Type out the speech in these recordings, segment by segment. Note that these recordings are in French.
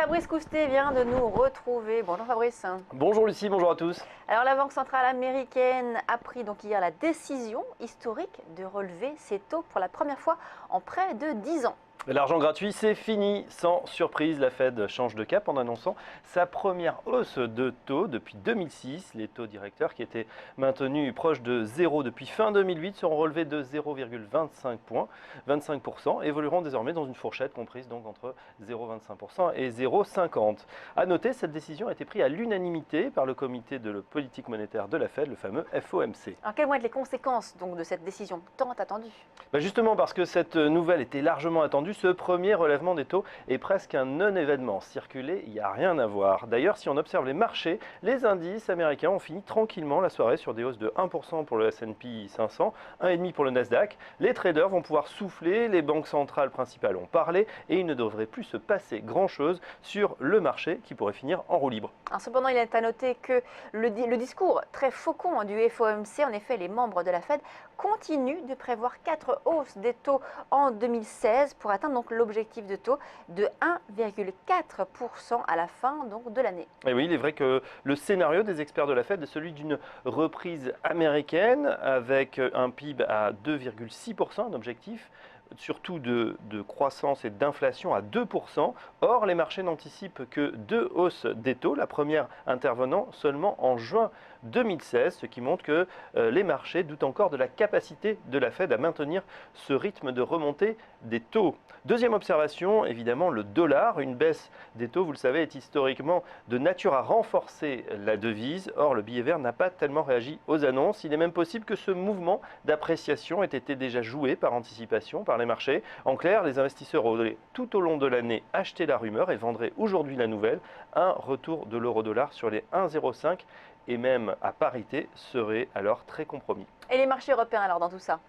Fabrice Coustet vient de nous retrouver. Bonjour Fabrice. Bonjour Lucie, bonjour à tous. Alors la Banque centrale américaine a pris donc hier la décision historique de relever ses taux pour la première fois en près de 10 ans. L'argent gratuit, c'est fini. Sans surprise, la Fed change de cap en annonçant sa première hausse de taux depuis 2006. Les taux directeurs qui étaient maintenus proches de zéro depuis fin 2008 seront relevés de 0,25 points, 25%, évolueront désormais dans une fourchette comprise donc entre 0,25% et 0,50. À noter, cette décision a été prise à l'unanimité par le comité de politique monétaire de la Fed, le fameux FOMC. Alors quelles vont être les conséquences donc de cette décision tant attendue? Justement parce que cette nouvelle était largement attendue, ce premier relèvement des taux est presque un non-événement. Circuler, il n'y a rien à voir. D'ailleurs, si on observe les marchés, les indices américains ont fini tranquillement la soirée sur des hausses de 1% pour le S&P 500, 1,5% pour le Nasdaq. Les traders vont pouvoir souffler, les banques centrales principales ont parlé et il ne devrait plus se passer grand-chose sur le marché qui pourrait finir en roue libre. Alors, cependant, il est à noter que le discours très faucon du FOMC, en effet, les membres de la Fed continuent de prévoir 4 hausses des taux en 2016 pour atteindre donc l'objectif de taux de 1,4% à la fin donc de l'année. Et oui, il est vrai que le scénario des experts de la Fed est celui d'une reprise américaine avec un PIB à 2,6%, un objectif surtout de croissance et d'inflation à 2%. Or, les marchés n'anticipent que 2 hausses des taux, la première intervenant seulement en juin 2016, ce qui montre que les marchés doutent encore de la capacité de la Fed à maintenir ce rythme de remontée des taux. Deuxième observation, évidemment, le dollar. Une baisse des taux, vous le savez, est historiquement de nature à renforcer la devise. Or, le billet vert n'a pas tellement réagi aux annonces. Il est même possible que ce mouvement d'appréciation ait été déjà joué par anticipation par les marchés. En clair, les investisseurs auraient tout au long de l'année acheté la rumeur et vendraient aujourd'hui la nouvelle. Un retour de l'euro-dollar sur les 1,05 et même à parité serait alors très compromis. Et les marchés européens alors dans tout ça?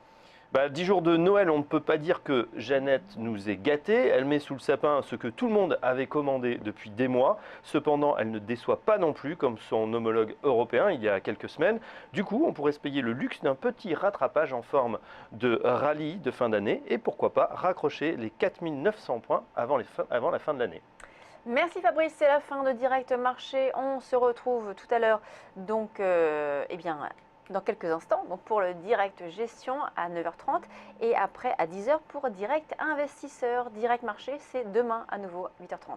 10 jours de Noël, on ne peut pas dire que Jeannette nous ait gâtés. Elle met sous le sapin ce que tout le monde avait commandé depuis des mois. Cependant, elle ne déçoit pas non plus comme son homologue européen il y a quelques semaines. Du coup, on pourrait se payer le luxe d'un petit rattrapage en forme de rallye de fin d'année et pourquoi pas raccrocher les 4900 points avant la fin de l'année. Merci Fabrice, c'est la fin de Direct Marché. On se retrouve tout à l'heure donc dans quelques instants donc pour le Direct Gestion à 9h30 et après à 10h pour Direct Investisseur. Direct Marché, c'est demain à nouveau à 8h30.